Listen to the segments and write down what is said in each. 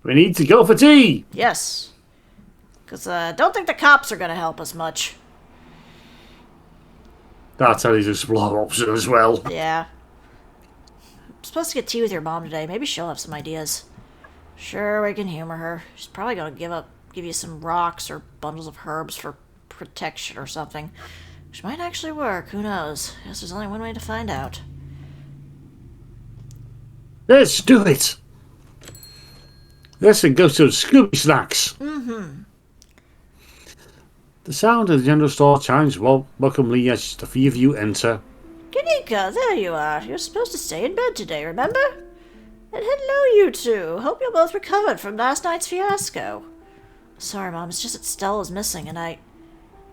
We need to go for tea! Yes. Because I don't think the cops are going to help us much. That's how you explore option as well. Yeah. I'm supposed to get tea with your mom today. Maybe she'll have some ideas. Sure, we can humor her. She's probably going to give you some rocks or bundles of herbs for protection or something. Which might actually work. Who knows? Guess there's only one way to find out. Let's do it! Let's go to Scooby Snacks. Mm-hmm. The sound of the general store chimes welcomely as the three of you enter. Kanika, there you are. You're supposed to stay in bed today, remember? And hello, you two. Hope you're both recovered from last night's fiasco. Sorry, Mom, it's just that Stella's missing, and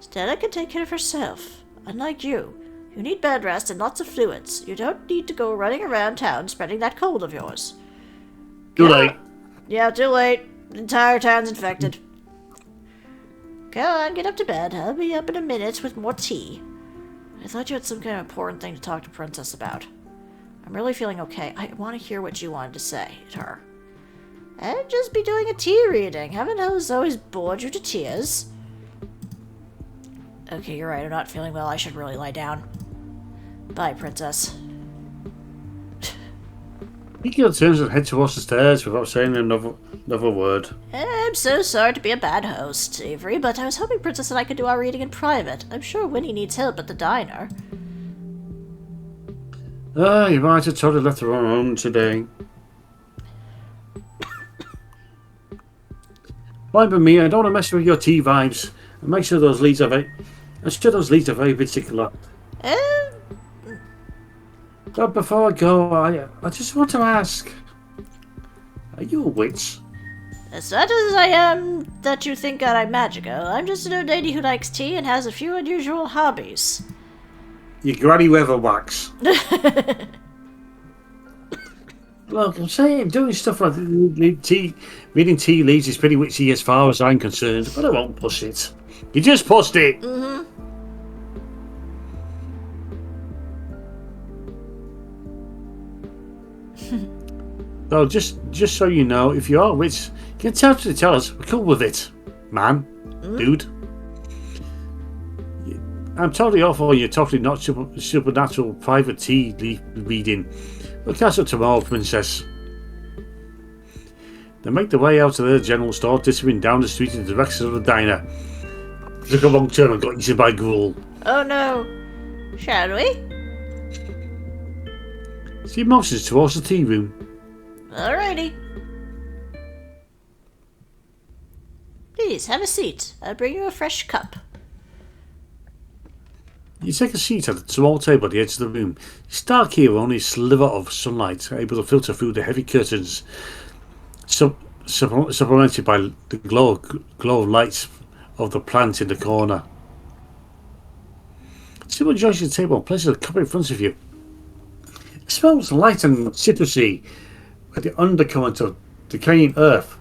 Stella can take care of herself. Unlike you. You need bed rest and lots of fluids. You don't need to go running around town spreading that cold of yours. Too late. Yeah, too late. The entire town's infected. Go on, get up to bed. I'll be up in a minute with more tea. I thought you had some kind of important thing to talk to Princess about. I'm really feeling okay. I want to hear what you wanted to say to her. I'd just be doing a tea reading. Haven't I always bored you to tears? Okay, you're right. I'm not feeling well. I should really lie down. Bye, Princess. Mikio turns and heads towards the stairs without saying another word. I'm so sorry to be a bad host, Avery, but I was hoping Princess and I could do our reading in private. I'm sure Winnie needs help at the diner. You might have totally left her on her own today. Fine by me, I don't want to mess with your tea vibes. And make sure those leads are very particular. But before I go, I just want to ask, are you a witch? As not as I am that you think that I'm magical, I'm just an old lady who likes tea and has a few unusual hobbies. You granny weatherwax. Look, I'm saying doing stuff like reading tea leaves is pretty witchy as far as I'm concerned, but I won't push it. You just pushed it. Mm-hmm. So just so you know, if you are a witch, you can tell us. We're cool with it, man, dude. I'm totally off on your totally not supernatural private tea reading. We'll catch up tomorrow, Princess. They make their way out of the general store, disappearing down the street in the direction of the diner. Took a long turn and got eaten by gruel. Oh no. Shall we? She motions towards the tea room. Alrighty. Please, have a seat. I'll bring you a fresh cup. You take a seat at the small table at the edge of the room. It's dark here, only a sliver of sunlight able to filter through the heavy curtains, supplemented by the glow of lights of the plant in the corner. Someone joins the table and places a cup in front of you. It smells light and citrusy, with the undercurrent of decaying earth,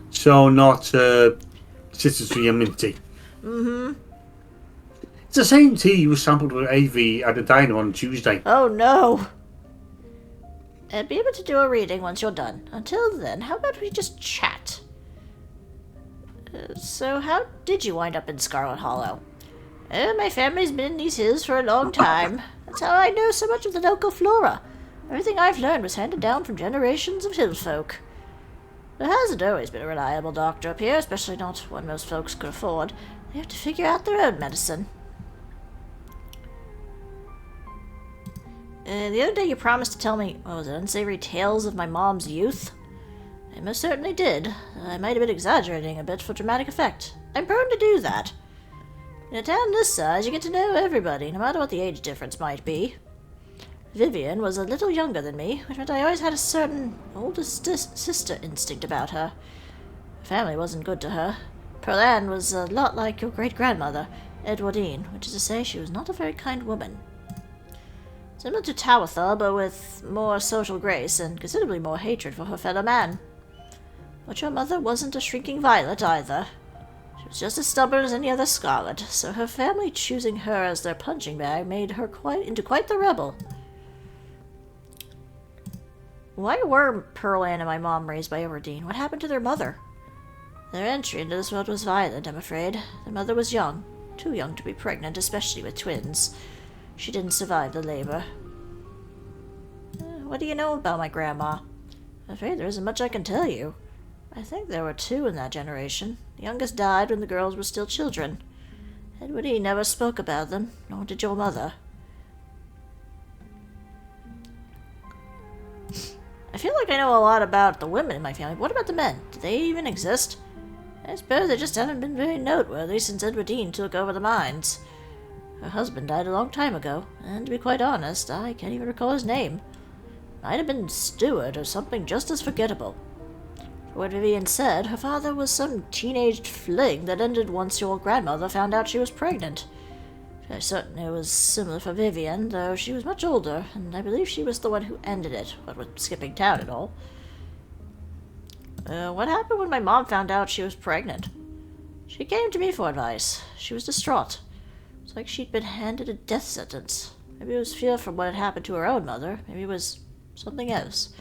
so not citrusy and minty. Mm-hmm. It's the same tea you sampled with AV at the diner on Tuesday. Oh no! I'll be able to do a reading once you're done. Until then, how about we just chat? So how did you wind up in Scarlet Hollow? My family's been in these hills for a long time. That's how I know so much of the local flora. Everything I've learned was handed down from generations of hill folk. There hasn't always been a reliable doctor up here, especially not one most folks could afford. They have to figure out their own medicine. The other day you promised to tell me, unsavory tales of my mom's youth? I most certainly did. I might have been exaggerating a bit for dramatic effect. I'm prone to do that. In a town this size, you get to know everybody, no matter what the age difference might be. Vivian was a little younger than me, which meant I always had a certain older sister instinct about her. Her family wasn't good to her. Pearl Ann was a lot like your great-grandmother, Edwardine, which is to say she was not a very kind woman. Similar to Tawatha, but with more social grace and considerably more hatred for her fellow man. But your mother wasn't a shrinking violet either. She was just as stubborn as any other Scarlet, so her family choosing her as their punching bag made her quite the rebel. Why were Pearl Ann and my mom raised by Overdeen? What happened to their mother? Their entry into this world was violent, I'm afraid. Their mother was young. Too young to be pregnant, especially with twins. She didn't survive the labor. What do you know about my grandma? I'm afraid there isn't much I can tell you. I think there were two in that generation. The youngest died when the girls were still children. Edward E. never spoke about them, nor did your mother. I feel like I know a lot about the women in my family. What about the men? Do they even exist? I suppose they just haven't been very noteworthy since Edwardine took over the mines. Her husband died a long time ago, and to be quite honest, I can't even recall his name. Might have been Stewart or something just as forgettable. For what Vivian said, her father was some teenage fling that ended once your grandmother found out she was pregnant. I'm certain it was similar for Vivian, though she was much older, and I believe she was the one who ended it, what with skipping town and all. What happened when my mom found out she was pregnant? She came to me for advice. She was distraught. It was like she'd been handed a death sentence. Maybe it was fear from what had happened to her own mother. Maybe it was something else.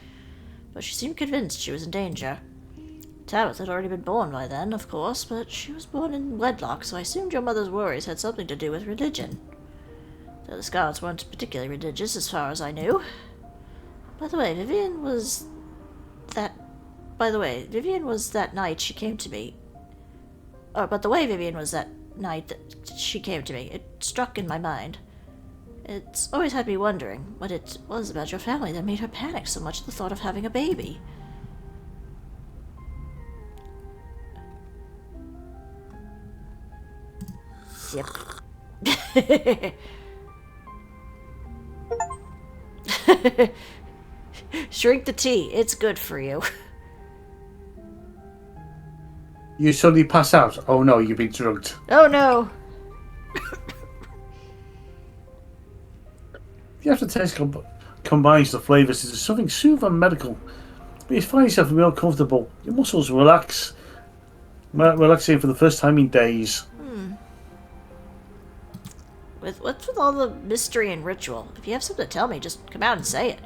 But she seemed convinced she was in danger. Tabitha had already been born by then, of course, but she was born in wedlock, so I assumed your mother's worries had something to do with religion. Though the Scarlets weren't particularly religious, as far as I knew. By the way, Vivian was that night she came to me. But the way Vivian was that night that she came to me, it struck in my mind. It's always had me wondering what it was about your family that made her panic so much at the thought of having a baby. Yep. Drink the tea. It's good for you. You suddenly pass out. Oh no, you've been drugged. Oh no. The aftertaste combines the flavours into something soothing and medical. But you find yourself more comfortable. Your muscles relaxing for the first time in days. What's with all the mystery and ritual? If you have something to tell me, just come out and say it.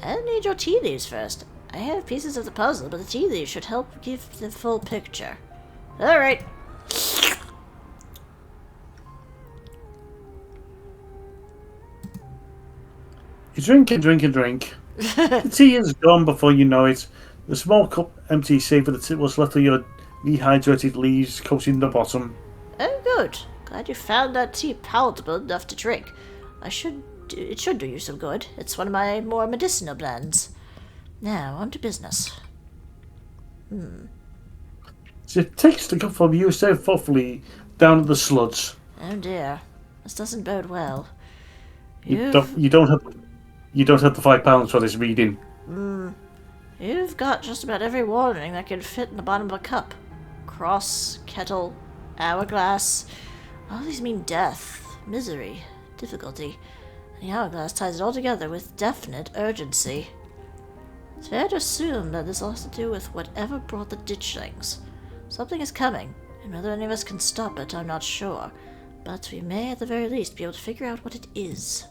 I need your tea leaves first. I have pieces of the puzzle, but the tea leaves should help give the full picture. Alright. You drink and drink and drink. The tea is gone before you know it. The small cup empty save for what's left of your dehydrated leaves coating the bottom. Oh, good. Glad you found that tea palatable enough to drink. It should do you some good. It's one of my more medicinal blends. Now, on to business. So it takes the cup from you so thoughtfully down to the sluds. Oh dear. This doesn't bode well. You don't have the £5 for this reading. You've got just about every warning that can fit in the bottom of a cup. Cross, kettle, hourglass. All these mean death, misery, difficulty. And the hourglass ties it all together with definite urgency. It's fair to assume that this all has to do with whatever brought the ditchlings. Something is coming, and whether any of us can stop it, I'm not sure. But we may at the very least be able to figure out what it is.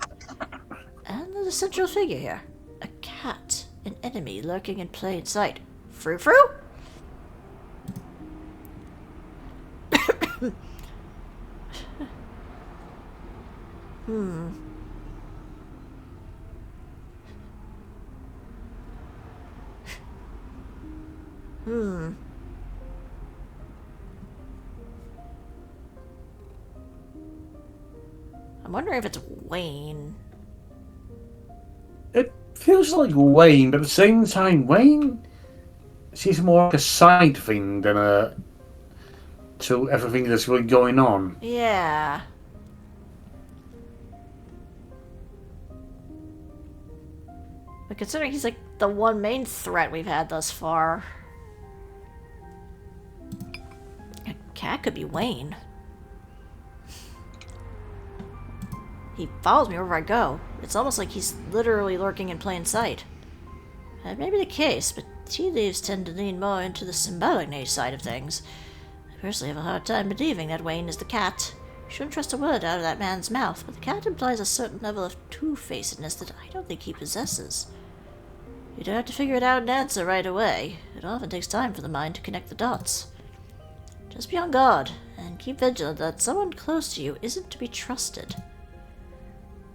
And there's a central figure here. A cat. An enemy lurking in plain sight. Frou-frou? I'm wondering if it's Wayne. It feels like Wayne, but at the same time, Wayne seems more like a side thing than to everything that's really going on. Yeah. But considering he's like the one main threat we've had thus far. A cat could be Wayne. He follows me wherever I go. It's almost like he's literally lurking in plain sight. That may be the case, but tea leaves tend to lean more into the symbolic nature side of things. I personally have a hard time believing that Wayne is the cat. You shouldn't trust a word out of that man's mouth, but the cat implies a certain level of two-facedness that I don't think he possesses. You don't have to figure it out and answer right away. It often takes time for the mind to connect the dots. Just be on guard, and keep vigilant that someone close to you isn't to be trusted.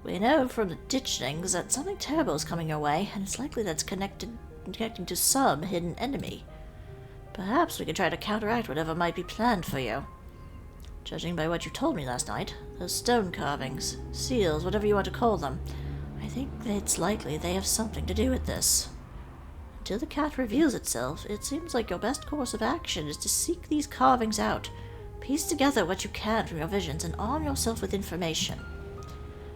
We know from the ditchings that something terrible is coming your way, and it's likely that's connecting to some hidden enemy. Perhaps we could try to counteract whatever might be planned for you. Judging by what you told me last night, those stone carvings, seals, whatever you want to call them, I think it's likely they have something to do with this. Until the cat reveals itself, it seems like your best course of action is to seek these carvings out, piece together what you can from your visions, and arm yourself with information.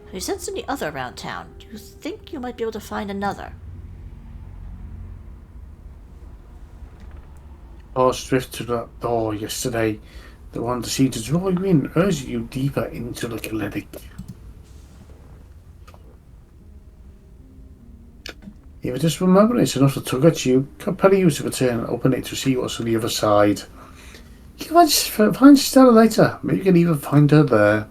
Have you sensed any other around town? Do you think you might be able to find another? I was drift to that door yesterday. The one that seemed to draw you in, urge you deeper into the clinic. If you just remember it's enough to tug at you, compel you to return and open it to see what's on the other side. You might just find Stella later. Maybe you can even find her there.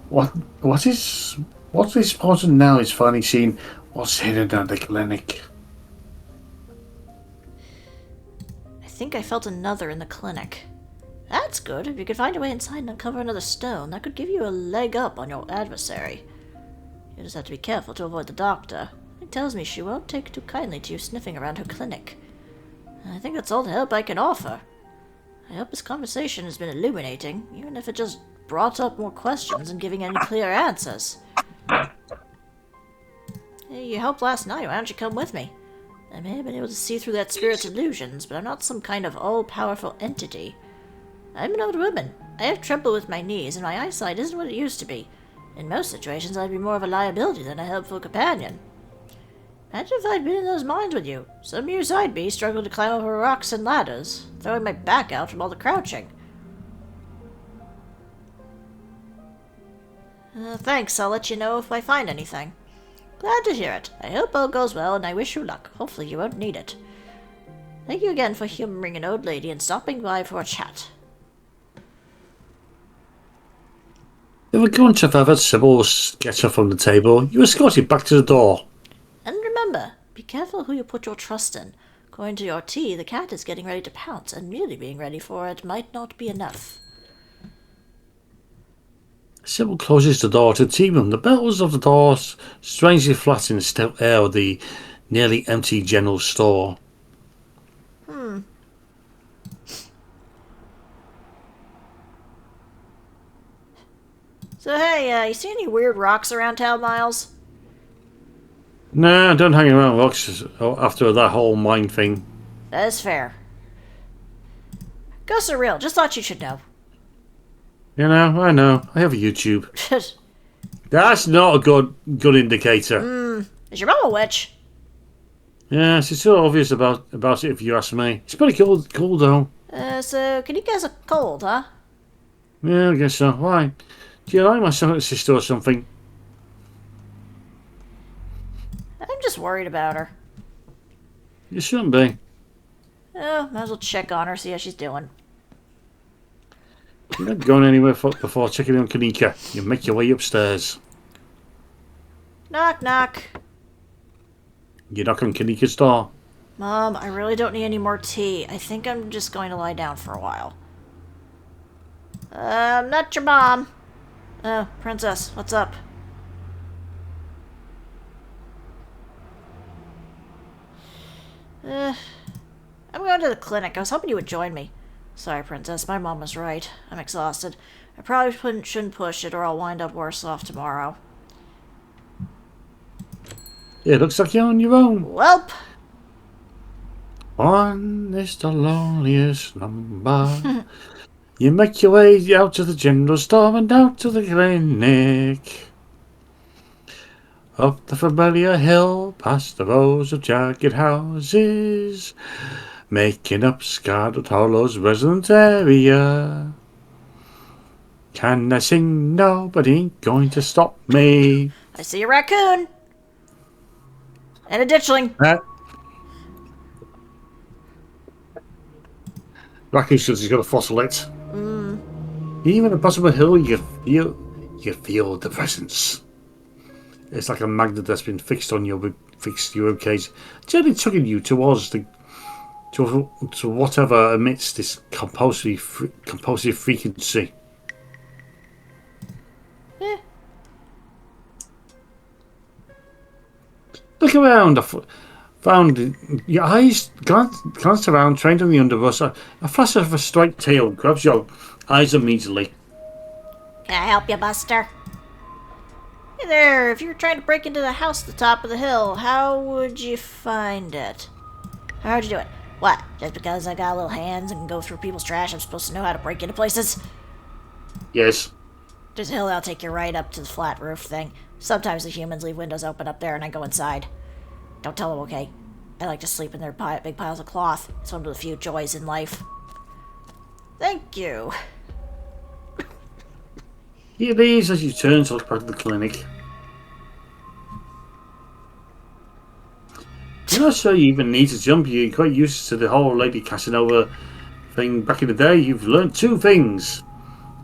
What is important now is finally seeing what's hidden at the clinic. I think I felt another in the clinic. That's good. If you could find a way inside and uncover another stone, that could give you a leg up on your adversary. You just have to be careful to avoid the doctor. It tells me she won't take too kindly to you sniffing around her clinic. I think that's all the help I can offer. I hope this conversation has been illuminating, even if it just brought up more questions than giving any clear answers. Hey, you helped last night. Why don't you come with me? I may have been able to see through that spirit's illusions, but I'm not some kind of all-powerful entity. I'm an old woman. I have trouble with my knees, and my eyesight isn't what it used to be. In most situations, I'd be more of a liability than a helpful companion. Imagine if I'd been in those mines with you. Some years I'd be struggling to climb over rocks and ladders, throwing my back out from all the crouching. Thanks, I'll let you know if I find anything. Glad to hear it. I hope all goes well, and I wish you luck. Hopefully you won't need it. Thank you again for humoring an old lady and stopping by for a chat. If a gunch of feathered Sybil's gets up from the table, you escort it back to the door. And remember, be careful who you put your trust in. According to your tea, the cat is getting ready to pounce, and merely being ready for it might not be enough. Sybil closes the door to the tea room. The bells of the doors strangely flat in the still air of the nearly empty general store. So hey, you see any weird rocks around town, Miles? Nah, don't hang around rocks after that whole mine thing. That is fair. Ghosts are real, just thought you should know. You know, I know. I have a YouTube. That's not a good indicator. Is your mom a witch? Yes, it's so obvious about it if you ask me. It's pretty cool though. So can you guess a cold, huh? Yeah, I guess so. Why? Do you like my sister or something? I'm just worried about her. You shouldn't be. Oh, might as well check on her, see how she's doing. You're not going anywhere before checking on Kanika. You make your way upstairs. Knock, knock. You knock on Kanika's door. Mom, I really don't need any more tea. I think I'm just going to lie down for a while. I'm not your mom. Oh, Princess, what's up? I'm going to the clinic. I was hoping you would join me. Sorry, Princess, my mom was right. I'm exhausted. I probably shouldn't push it or I'll wind up worse off tomorrow. Yeah, it looks like you're on your own. Welp! One is the loneliest number. You make your way out to the general store and out to the clinic. Up the familiar hill, past the rows of jagged houses, making up Scarlet Hollow's resident area. Can I sing? Nobody ain't going to stop me. I see a raccoon! And a ditchling! Raccoon says he's got a fossil it. Even at the bottom of the hill, you feel the presence. It's like a magnet that's been fixed on your fixed your case, gently tugging you towards to whatever emits this compulsive frequency. Look around. Found your eyes glanced around, trained on the underbrush. A flash of a striped tail grabs your eyes immediately. Can I help you, Buster? Hey there, if you're trying to break into the house at the top of the hill, how would you find it? How'd you do it? What? Just because I got little hands and can go through people's trash, I'm supposed to know how to break into places? Yes. There's a hill that'll take you right up to the flat roof thing. Sometimes the humans leave windows open up there and I go inside. Don't tell them, okay? I like to sleep in their big piles of cloth. It's one of the few joys in life. Thank you. He leaves as you turn to look back at the clinic. You're not sure you even need to jump. You're quite used to the whole Lady Casanova thing back in the day. You've learned two things.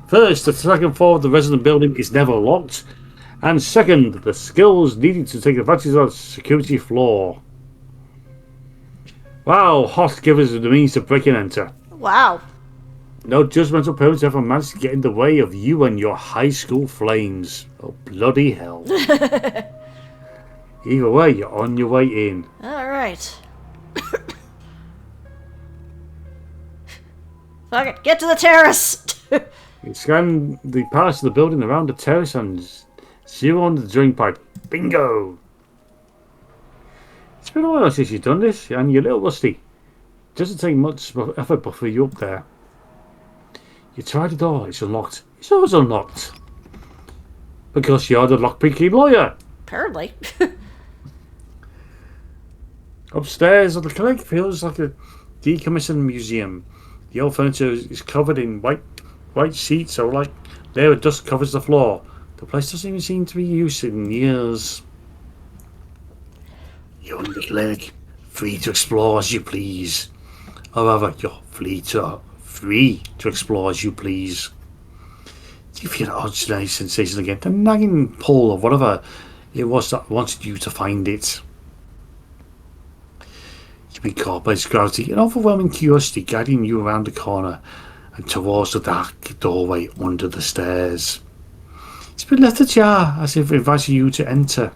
First, the second floor of the resident building is never locked. And second, the skills needed to take advantage of the security floor. Wow, Hot gives us the means to break and enter. Wow. No judgmental parents ever managed to get in the way of you and your high school flames. Oh, bloody hell. Either way, you're on your way in. Alright. Fuck it, get to the terrace! You scan the parts of the building around the terrace and zero on the drain pipe. Bingo! It's been a while since you've done this, and you're a little rusty. It doesn't take much effort before you're up there. You try the door, it's unlocked. It's always unlocked. Because you're the lockpicking lawyer. Apparently. Upstairs, the clinic feels like a decommissioned museum. The old furniture is covered in white sheets, so like layer of dust covers the floor. The place doesn't even seem to be used in years. You're in the clinic, free to explore as you please. Or rather, you're free to explore as you please. Do you feel that odd sensation again? The nagging pull of whatever it was that wanted you to find it. You've been caught by its gravity and overwhelming curiosity guiding you around the corner and towards the dark doorway under the stairs. It's been left ajar as if inviting you to enter.